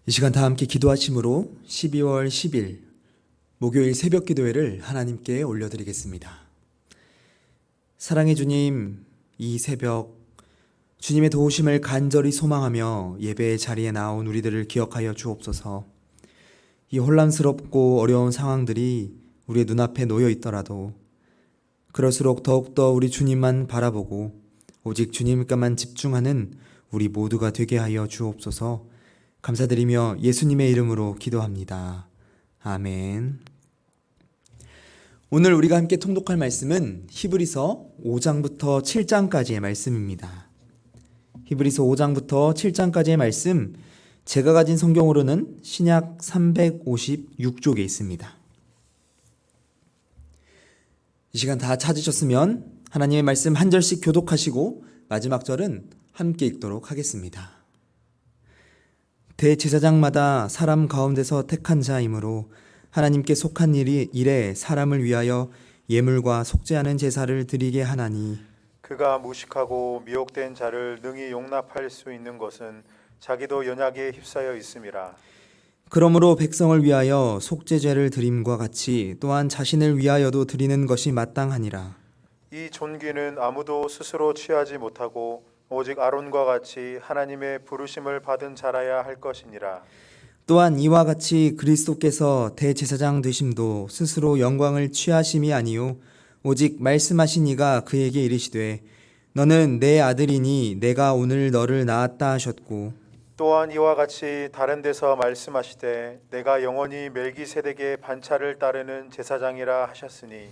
이 시간 다 함께 기도하심으로 12월 10일 목요일 새벽 기도회를 하나님께 올려드리겠습니다. 사랑의 주님, 이 새벽 주님의 도우심을 간절히 소망하며 예배의 자리에 나온 우리들을 기억하여 주옵소서. 이 혼란스럽고 어려운 상황들이 우리의 눈앞에 놓여 있더라도 그럴수록 더욱더 우리 주님만 바라보고 오직 주님께만 집중하는 우리 모두가 되게 하여 주옵소서. 감사드리며 예수님의 이름으로 기도합니다. 아멘. 오늘 우리가 함께 통독할 말씀은 히브리서 5장부터 7장까지의 말씀입니다. 히브리서 5장부터 7장까지의 말씀, 제가 가진 성경으로는 신약 356쪽에 있습니다. 이 시간 다 찾으셨으면 하나님의 말씀 한 절씩 교독하시고 마지막 절은 함께 읽도록 하겠습니다. 대제사장마다 사람 가운데서 택한 자이므로 하나님께 속한 일에 사람을 위하여 예물과 속죄하는 제사를 드리게 하나니, 그가 무식하고 미혹된 자를 능히 용납할 수 있는 것은 자기도 연약에 휩싸여 있음이라. 그러므로 백성을 위하여 속죄제를 드림과 같이 또한 자신을 위하여도 드리는 것이 마땅하니라. 이 존귀는 아무도 스스로 취하지 못하고 오직 아론과 같이 하나님의 부르심을 받은 자라야 할 것이니라. 또한 이와 같이 그리스도께서 대제사장 되심도 스스로 영광을 취하심이 아니요 오직 말씀하신 이가 그에게 이르시되 너는 내 아들이니 내가 오늘 너를 낳았다 하셨고, 또한 이와 같이 다른 데서 말씀하시되 내가 영원히 멜기세덱의 반차를 따르는 제사장이라 하셨으니,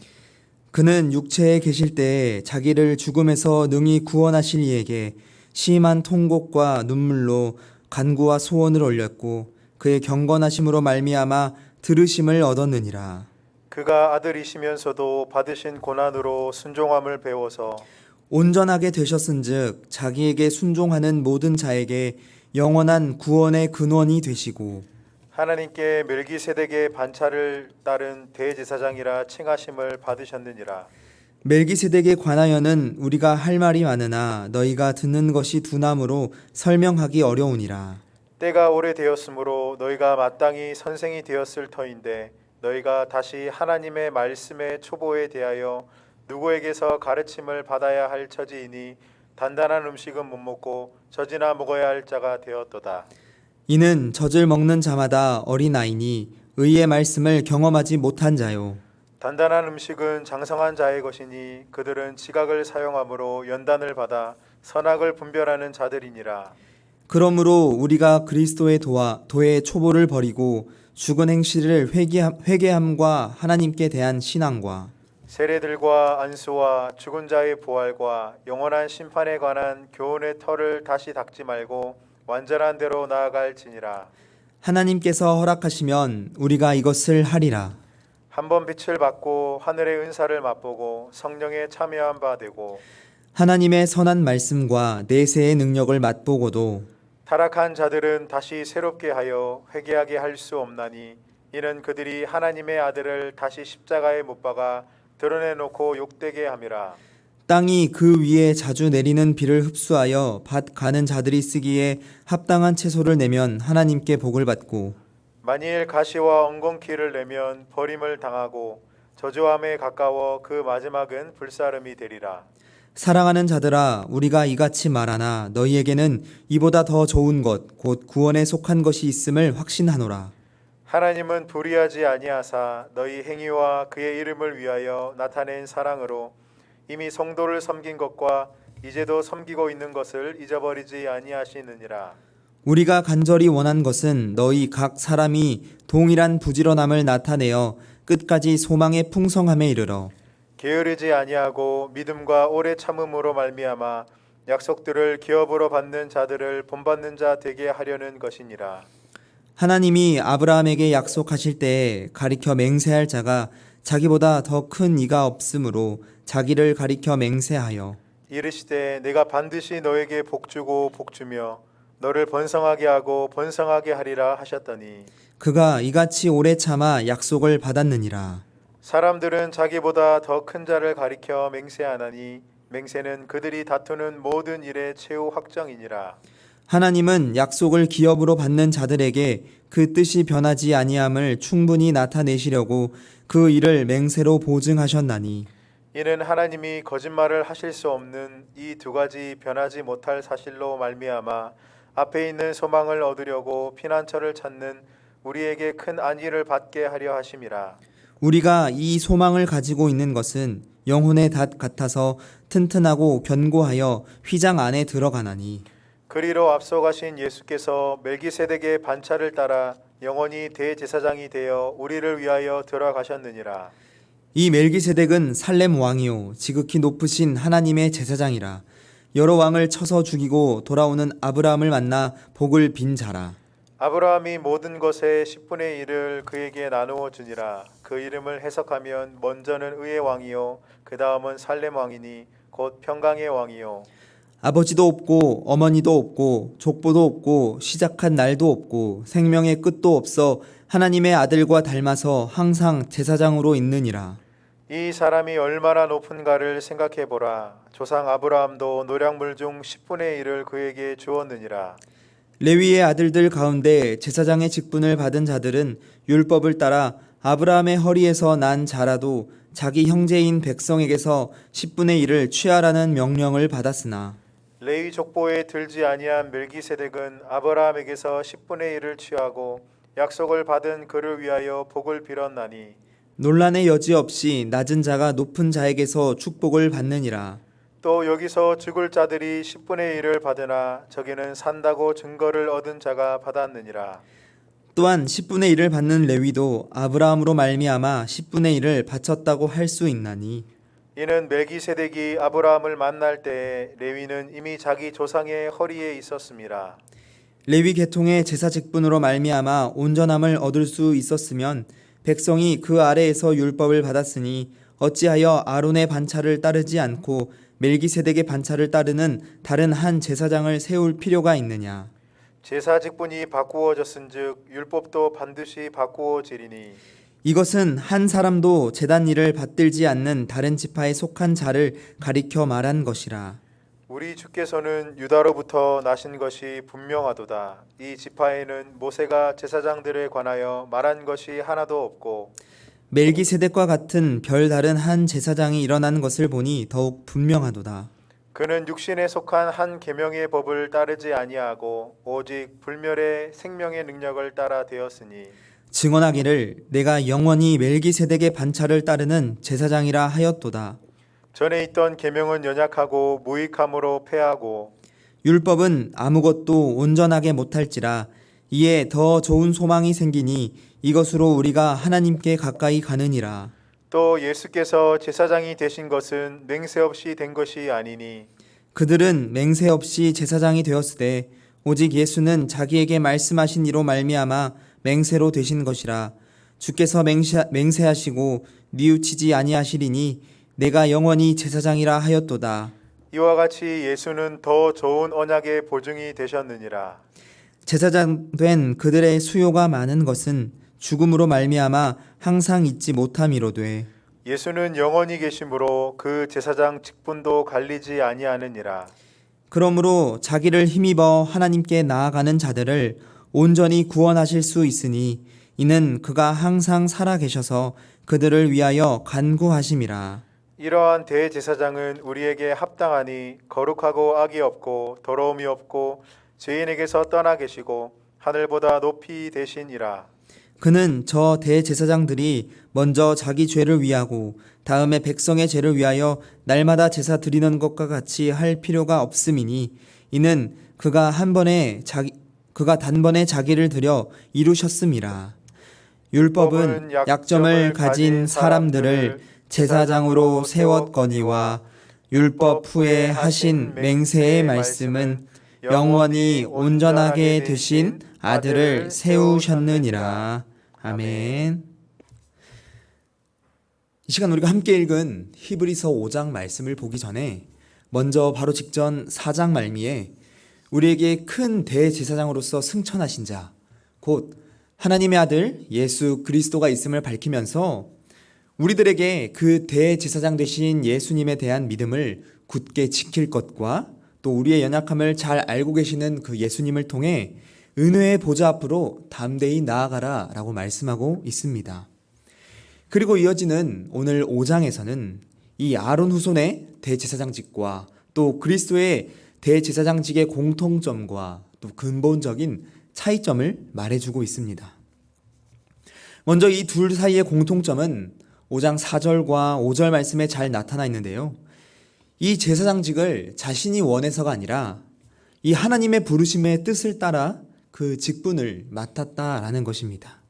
그는 육체에 계실 때에 자기를 죽음에서 능히 구원하실 이에게 심한 통곡과 눈물로 간구와 소원을 올렸고 그의 경건하심으로 말미암아 들으심을 얻었느니라. 그가 아들이시면서도 받으신 고난으로 순종함을 배워서 온전하게 되셨은즉 자기에게 순종하는 모든 자에게 영원한 구원의 근원이 되시고, 하나님께 멜기세덱의 반차를 따른 대제사장이라 칭하심을 받으셨느니라. 멜기세덱에 관하여는 우리가 할 말이 많으나 너희가 듣는 것이 두나무로 설명하기 어려우니라. 때가 오래되었으므로 너희가 마땅히 선생이 되었을 터인데 너희가 다시 하나님의 말씀의 초보에 대하여 누구에게서 가르침을 받아야 할 처지이니 단단한 음식은 못 먹고 젖이나 먹어야 할 자가 되었도다. 이는 젖을 먹는 자마다 어린아이니 의의 말씀을 경험하지 못한 자요. 단단한 음식은 장성한 자의 것이니 그들은 지각을 사용함으로 연단을 받아 선악을 분별하는 자들이니라. 그러므로 우리가 그리스도의 도의 초보를 버리고 죽은 행실을 회개함과 하나님께 대한 신앙과 세례들과 안수와 죽은 자의 부활과 영원한 심판에 관한 교훈의 털을 다시 닦지 말고 완전한 대로 나아갈지니라. 하나님께서 허락하시면 우리가 이것을 하리라. 한번 빛을 받고 하늘의 은사를 맛보고 성령에 참여한 바 되고 하나님의 선한 말씀과 내세의 능력을 맛보고도 타락한 자들은 다시 새롭게 하여 회개하게 할 수 없나니 이는 그들이 하나님의 아들을 다시 십자가에 못 박아 드러내놓고 욕되게 함이라. 땅이 그 위에 자주 내리는 비를 흡수하여 밭 가는 자들이 쓰기에 합당한 채소를 내면 하나님께 복을 받고, 만일 가시와 엉겅퀴를 내면 버림을 당하고 저주함에 가까워 그 마지막은 불사름이 되리라. 사랑하는 자들아, 우리가 이같이 말하나 너희에게는 이보다 더 좋은 것 곧 구원에 속한 것이 있음을 확신하노라. 하나님은 불의하지 아니하사 너희 행위와 그의 이름을 위하여 나타낸 사랑으로 이미 성도를 섬긴 것과 이제도 섬기고 있는 것을 잊어버리지 아니하시느니라. 우리가 간절히 원한 것은 너희 각 사람이 동일한 부지런함을 나타내어 끝까지 소망의 풍성함에 이르러 게으르지 아니하고 믿음과 오래 참음으로 말미암아 약속들을 기업으로 받는 자들을 본받는 자 되게 하려는 것이니라. 하나님이 아브라함에게 약속하실 때에 가리켜 맹세할 자가 자기보다 더 큰 이가 없으므로 자기를 가리켜 맹세하여 이르시되 내가 반드시 너에게 복주고 복주며 너를 번성하게 하고 번성하게 하리라 하셨더니 그가 이같이 오래 참아 약속을 받았느니라. 사람들은 자기보다 더 큰 자를 가리켜 맹세하나니 맹세는 그들이 다투는 모든 일의 최후 확정이니라. 하나님은 약속을 기업으로 받는 자들에게 그 뜻이 변하지 아니함을 충분히 나타내시려고 그 일을 맹세로 보증하셨나니 이는 하나님이 거짓말을 하실 수 없는 이 두 가지 변하지 못할 사실로 말미암아 앞에 있는 소망을 얻으려고 피난처를 찾는 우리에게 큰 안위를 받게 하려 하심이라. 우리가 이 소망을 가지고 있는 것은 영혼의 닷 같아서 튼튼하고 견고하여 휘장 안에 들어가나니 그리로 앞서 가신 예수께서 멜기세덱의 반차를 따라 영원히 대제사장이 되어 우리를 위하여 들어가셨느니라. 이 멜기세덱은 살렘 왕이요 지극히 높으신 하나님의 제사장이라. 여러 왕을 쳐서 죽이고 돌아오는 아브라함을 만나 복을 빈 자라. 아브라함이 모든 것의 10분의 1을 그에게 나누어 주니라. 그 이름을 해석하면 먼저는 의의 왕이요 그 다음은 살렘 왕이니 곧 평강의 왕이요. 아버지도 없고 어머니도 없고 족보도 없고 시작한 날도 없고 생명의 끝도 없어 하나님의 아들과 닮아서 항상 제사장으로 있느니라. 이 사람이 얼마나 높은가를 생각해 보라. 조상 아브라함도 노량물 중 10분의 1을 그에게 주었느니라. 레위의 아들들 가운데 제사장의 직분을 받은 자들은 율법을 따라 아브라함의 허리에서 난 자라도 자기 형제인 백성에게서 10분의 1을 취하라는 명령을 받았으나 레위 족보에 들지 아니한 멜기세덱은 아브라함에게서 10분의 1을 취하고 약속을 받은 그를 위하여 복을 빌었나니 논란의 여지 없이 낮은 자가 높은 자에게서 축복을 받느니라. 또 여기서 죽을 자들이 10분의 1을 받으나 저기는 산다고 증거를 얻은 자가 받았느니라. 또한 10분의 1을 받는 레위도 아브라함으로 말미암아 10분의 1을 바쳤다고 할 수 있나니 이는 멜기세덱이 아브라함을 만날 때에 레위는 이미 자기 조상의 허리에 있었음이라. 레위 계통의 제사 직분으로 말미암아 온전함을 얻을 수 있었으면 백성이 그 아래에서 율법을 받았으니 어찌하여 아론의 반차를 따르지 않고 멜기세덱의 반차를 따르는 다른 한 제사장을 세울 필요가 있느냐. 제사 직분이 바꾸어졌은즉 율법도 반드시 바꾸어지리니 이것은 한 사람도 제단 일을 받들지 않는 다른 지파에 속한 자를 가리켜 말한 것이라. 우리 주께서는 유다로부터 나신 것이 분명하도다. 이 지파에는 모세가 제사장들에 관하여 말한 것이 하나도 없고 멜기세덱과 같은 별다른 한 제사장이 일어난 것을 보니 더욱 분명하도다. 그는 육신에 속한 한 계명의 법을 따르지 아니하고 오직 불멸의 생명의 능력을 따라 되었으니 증언하기를 내가 영원히 멜기세덱의 반차를 따르는 제사장이라 하였도다. 전에 있던 계명은 연약하고 무익함으로 패하고 율법은 아무것도 온전하게 못할지라 이에 더 좋은 소망이 생기니 이것으로 우리가 하나님께 가까이 가느니라. 또 예수께서 제사장이 되신 것은 맹세 없이 된 것이 아니니 그들은 맹세 없이 제사장이 되었으되 오직 예수는 자기에게 말씀하신 이로 말미암아 맹세로 되신 것이라. 주께서 맹세하시고 뉘우치지 아니하시리니 내가 영원히 제사장이라 하였도다. 이와 같이 예수는 더 좋은 언약의 보증이 되셨느니라. 제사장 된 그들의 수요가 많은 것은 죽음으로 말미암아 항상 잊지 못함이로되 예수는 영원히 계심으로 그 제사장 직분도 갈리지 아니하느니라. 그러므로 자기를 힘입어 하나님께 나아가는 자들을 온전히 구원하실 수 있으니 이는 그가 항상 살아 계셔서 그들을 위하여 간구하심이라. 이러한 대제사장은 우리에게 합당하니 거룩하고 악이 없고 더러움이 없고 죄인에게서 떠나 계시고 하늘보다 높이 되시니라. 그는 저 대제사장들이 먼저 자기 죄를 위하고 다음에 백성의 죄를 위하여 날마다 제사 드리는 것과 같이 할 필요가 없음이니 이는 그가 단번에 자기를 드려 이루셨음이라. 율법은 약점을 가진 사람들을 제사장으로 세웠거니와 율법 후에 하신 맹세의 말씀은 영원히 온전하게 되신 아들을 세우셨느니라. 아멘. 이 시간 우리가 함께 읽은 히브리서 5장 말씀을 보기 전에 먼저 바로 직전 4장 말미에 우리에게 큰 대제사장으로서 승천하신 자, 곧 하나님의 아들 예수 그리스도가 있음을 밝히면서 우리들에게 그 대제사장 되신 예수님에 대한 믿음을 굳게 지킬 것과 또 우리의 연약함을 잘 알고 계시는 그 예수님을 통해 은혜의 보좌 앞으로 담대히 나아가라 라고 말씀하고 있습니다. 그리고 이어지는 오늘 5장에서는 이 아론 후손의 대제사장직과 또 그리스도의 대제사장직의 공통점과 또 근본적인 차이점을 말해주고 있습니다. 먼저 이 둘 사이의 공통점은 5장 4절과 5절 말씀에 잘 나타나 있는데요. 이 제사장직을 자신이 원해서가 아니라 이 하나님의 부르심의 뜻을 따라 그 직분을 맡았다라는 것입니다.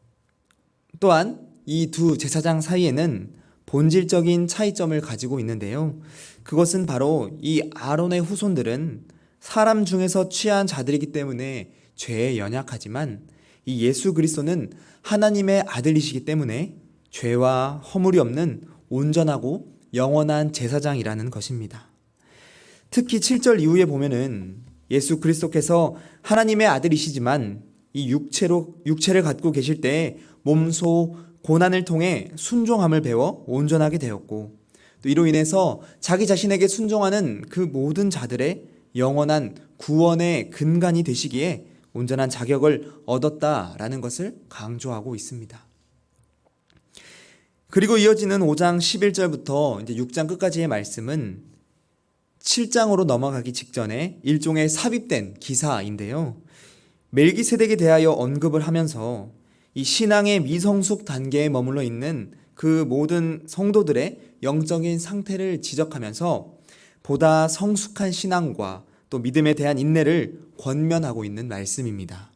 또한 이 두 제사장 사이에는 본질적인 차이점을 가지고 있는데요. 그것은 바로 이 아론의 후손들은 사람 중에서 취한 자들이기 때문에 죄에 연약하지만 이 예수 그리스도는 하나님의 아들이시기 때문에 죄와 허물이 없는 온전하고 영원한 제사장이라는 것입니다. 특히 7절 이후에 보면은 예수 그리스도께서 하나님의 아들이시지만 이 육체를 갖고 계실 때에 몸소 고난을 통해 순종함을 배워 온전하게 되었고 또 이로 인해서 자기 자신에게 순종하는 그 모든 자들의 영원한 구원의 근간이 되시기에 온전한 자격을 얻었다라는 것을 강조하고 있습니다. 그리고 이어지는 5장 11절부터 이제 6장 끝까지의 말씀은 7장으로 넘어가기 직전에 일종의 삽입된 기사인데요. 멜기세덱에 대하여 언급을 하면서 이 신앙의 미성숙 단계에 머물러 있는 그 모든 성도들의 영적인 상태를 지적하면서 보다 성숙한 신앙과 또 믿음에 대한 인내를 권면하고 있는 말씀입니다.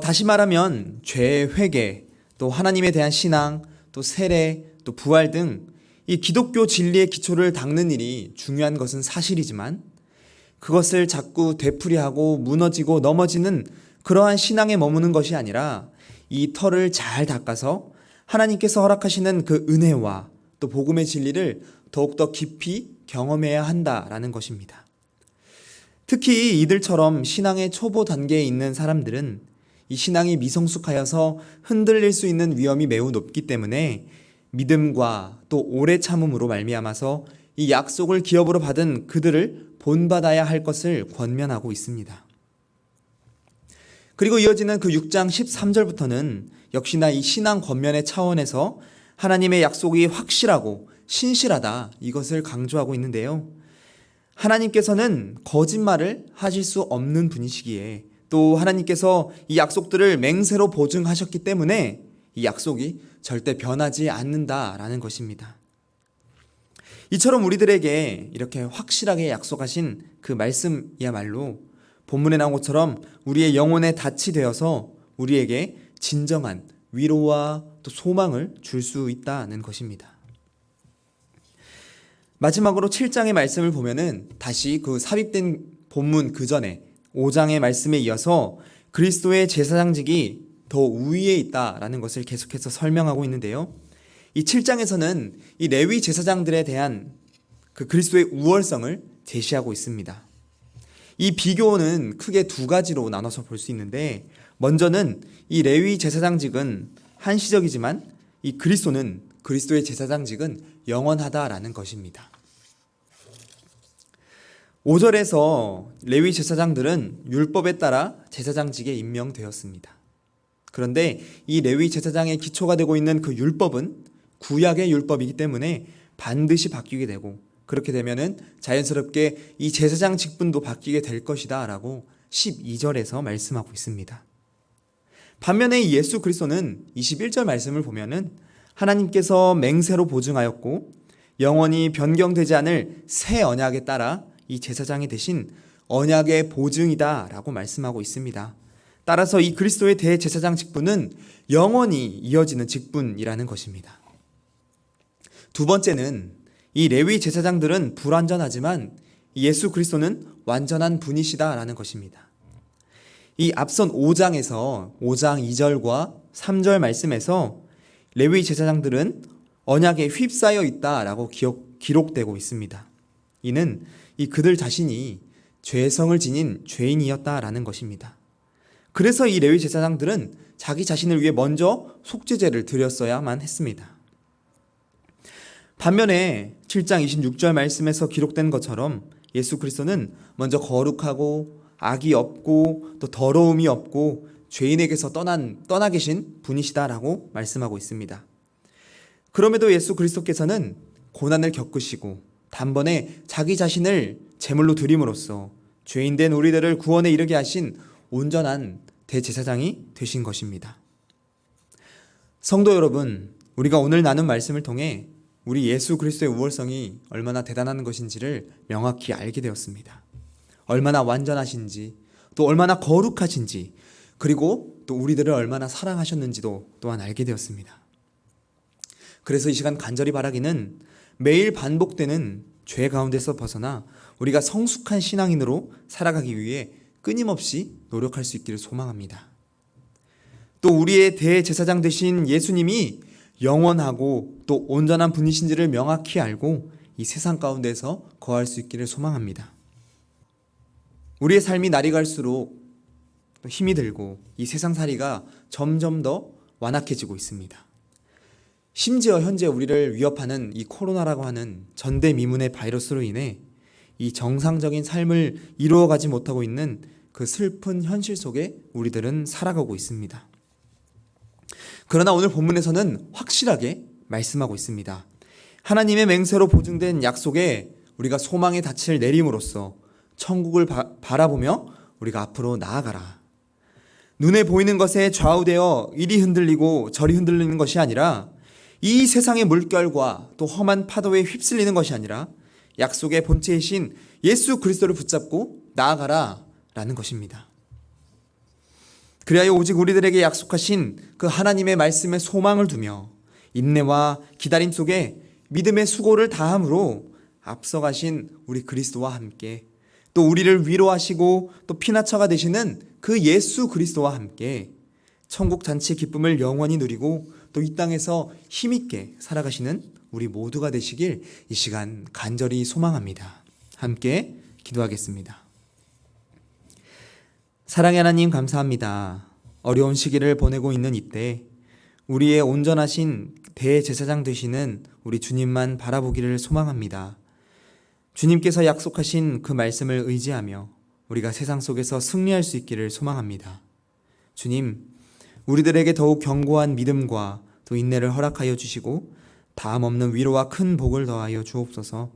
다시 말하면 죄의 회개, 또 하나님에 대한 신앙, 또 세례, 또 부활 등 이 기독교 진리의 기초를 닦는 일이 중요한 것은 사실이지만 그것을 자꾸 되풀이하고 무너지고 넘어지는 그러한 신앙에 머무는 것이 아니라 이 터를 잘 닦아서 하나님께서 허락하시는 그 은혜와 또 복음의 진리를 더욱더 깊이 경험해야 한다라는 것입니다. 특히 이들처럼 신앙의 초보 단계에 있는 사람들은 이 신앙이 미성숙하여서 흔들릴 수 있는 위험이 매우 높기 때문에 믿음과 또 오래 참음으로 말미암아서 이 약속을 기업으로 받은 그들을 본받아야 할 것을 권면하고 있습니다. 그리고 이어지는 그 6장 13절부터는 역시나 이 신앙 권면의 차원에서 하나님의 약속이 확실하고 신실하다 이것을 강조하고 있는데요. 하나님께서는 거짓말을 하실 수 없는 분이시기에 또 하나님께서 이 약속들을 맹세로 보증하셨기 때문에 이 약속이 절대 변하지 않는다라는 것입니다. 이처럼 우리들에게 이렇게 확실하게 약속하신 그 말씀이야말로 본문에 나온 것처럼 우리의 영혼에 닻이 되어서 우리에게 진정한 위로와 또 소망을 줄 수 있다는 것입니다. 마지막으로 7장의 말씀을 보면은 다시 그 삽입된 본문 그 전에 5장의 말씀에 이어서 그리스도의 제사장직이 더 우위에 있다라는 것을 계속해서 설명하고 있는데요. 이 7장에서는 이 레위 제사장들에 대한 그 그리스도의 우월성을 제시하고 있습니다. 이 비교는 크게 두 가지로 나눠서 볼 수 있는데 먼저는 이 레위 제사장직은 한시적이지만 이 그리스도의 제사장직은 영원하다라는 것입니다. 5절에서 레위 제사장들은 율법에 따라 제사장직에 임명되었습니다. 그런데 이 레위 제사장의 기초가 되고 있는 그 율법은 구약의 율법이기 때문에 반드시 바뀌게 되고 그렇게 되면은 자연스럽게 이 제사장 직분도 바뀌게 될 것이다 라고 12절에서 말씀하고 있습니다. 반면에 예수 그리스도는 21절 말씀을 보면은 하나님께서 맹세로 보증하였고 영원히 변경되지 않을 새 언약에 따라 이 제사장이 되신 언약의 보증이다 라고 말씀하고 있습니다. 따라서 이 그리스도의 대제사장 직분은 영원히 이어지는 직분이라는 것입니다. 두 번째는 이 레위 제사장들은 불완전하지만 예수 그리스도는 완전한 분이시다라는 것입니다. 이 앞선 5장에서 5장 2절과 3절 말씀에서 레위 제사장들은 언약에 휩싸여 있다라고 기록되고 있습니다. 이는 이 그들 자신이 죄성을 지닌 죄인이었다라는 것입니다. 그래서 이 레위 제사장들은 자기 자신을 위해 먼저 속죄제를 드렸어야만 했습니다. 반면에 7장 26절 말씀에서 기록된 것처럼 예수 그리스도는 먼저 거룩하고 악이 없고 또 더러움이 없고 죄인에게서 떠나 계신 분이시다라고 말씀하고 있습니다. 그럼에도 예수 그리스도께서는 고난을 겪으시고 단번에 자기 자신을 제물로 드림으로써 죄인된 우리들을 구원에 이르게 하신 온전한 대제사장이 되신 것입니다. 성도 여러분, 우리가 오늘 나눈 말씀을 통해 우리 예수 그리스도의 우월성이 얼마나 대단한 것인지를 명확히 알게 되었습니다. 얼마나 완전하신지, 또 얼마나 거룩하신지, 그리고 또 우리들을 얼마나 사랑하셨는지도 또한 알게 되었습니다. 그래서 이 시간 간절히 바라기는 매일 반복되는 죄 가운데서 벗어나 우리가 성숙한 신앙인으로 살아가기 위해 끊임없이 노력할 수 있기를 소망합니다. 또 우리의 대제사장 되신 예수님이 영원하고 또 온전한 분이신지를 명확히 알고 이 세상 가운데서 거할 수 있기를 소망합니다. 우리의 삶이 날이 갈수록 또 힘이 들고 이 세상살이가 점점 더 완악해지고 있습니다. 심지어 현재 우리를 위협하는 이 코로나라고 하는 전대미문의 바이러스로 인해 이 정상적인 삶을 이루어가지 못하고 있는 그 슬픈 현실 속에 우리들은 살아가고 있습니다. 그러나 오늘 본문에서는 확실하게 말씀하고 있습니다. 하나님의 맹세로 보증된 약속에 우리가 소망의 닻을 내림으로써 천국을 바라보며 우리가 앞으로 나아가라. 눈에 보이는 것에 좌우되어 이리 흔들리고 저리 흔들리는 것이 아니라 이 세상의 물결과 또 험한 파도에 휩쓸리는 것이 아니라 약속의 본체이신 예수 그리스도를 붙잡고 나아가라 라는 것입니다. 그리하여 오직 우리들에게 약속하신 그 하나님의 말씀에 소망을 두며 인내와 기다림 속에 믿음의 수고를 다함으로 앞서가신 우리 그리스도와 함께 또 우리를 위로하시고 또 피난처가 되시는 그 예수 그리스도와 함께 천국 잔치의 기쁨을 영원히 누리고 또 이 땅에서 힘있게 살아가시는 우리 모두가 되시길 이 시간 간절히 소망합니다. 함께 기도하겠습니다. 사랑의 하나님 감사합니다. 어려운 시기를 보내고 있는 이때 우리의 온전하신 대제사장 되시는 우리 주님만 바라보기를 소망합니다. 주님께서 약속하신 그 말씀을 의지하며 우리가 세상 속에서 승리할 수 있기를 소망합니다. 주님, 우리들에게 더욱 견고한 믿음과 또 인내를 허락하여 주시고 다음 없는 위로와 큰 복을 더하여 주옵소서.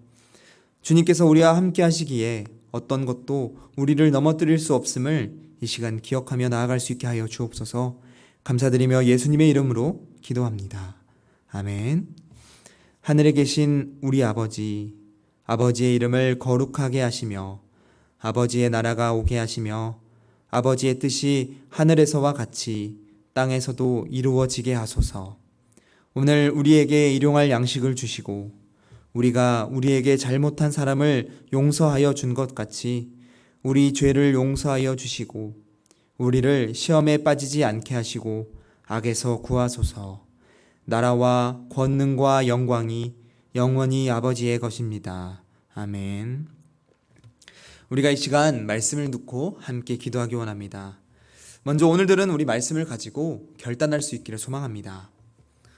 주님께서 우리와 함께 하시기에 어떤 것도 우리를 넘어뜨릴 수 없음을 이 시간 기억하며 나아갈 수 있게 하여 주옵소서. 감사드리며 예수님의 이름으로 기도합니다. 아멘. 하늘에 계신 우리 아버지, 아버지의 이름을 거룩하게 하시며 아버지의 나라가 오게 하시며 아버지의 뜻이 하늘에서와 같이 땅에서도 이루어지게 하소서. 오늘 우리에게 일용할 양식을 주시고 우리가 우리에게 잘못한 사람을 용서하여 준 것 같이 우리 죄를 용서하여 주시고 우리를 시험에 빠지지 않게 하시고 악에서 구하소서. 나라와 권능과 영광이 영원히 아버지의 것입니다. 아멘. 우리가 이 시간 말씀을 듣고 함께 기도하기 원합니다. 먼저 오늘들은 우리 말씀을 가지고 결단할 수 있기를 소망합니다.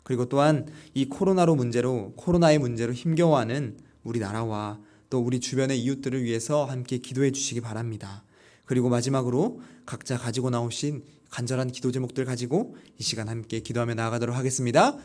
그리고 또한 이 코로나의 문제로 힘겨워하는 우리 나라와 또 우리 주변의 이웃들을 위해서 함께 기도해 주시기 바랍니다. 그리고 마지막으로 각자 가지고 나오신 간절한 기도 제목들 가지고 이 시간 함께 기도하며 나아가도록 하겠습니다.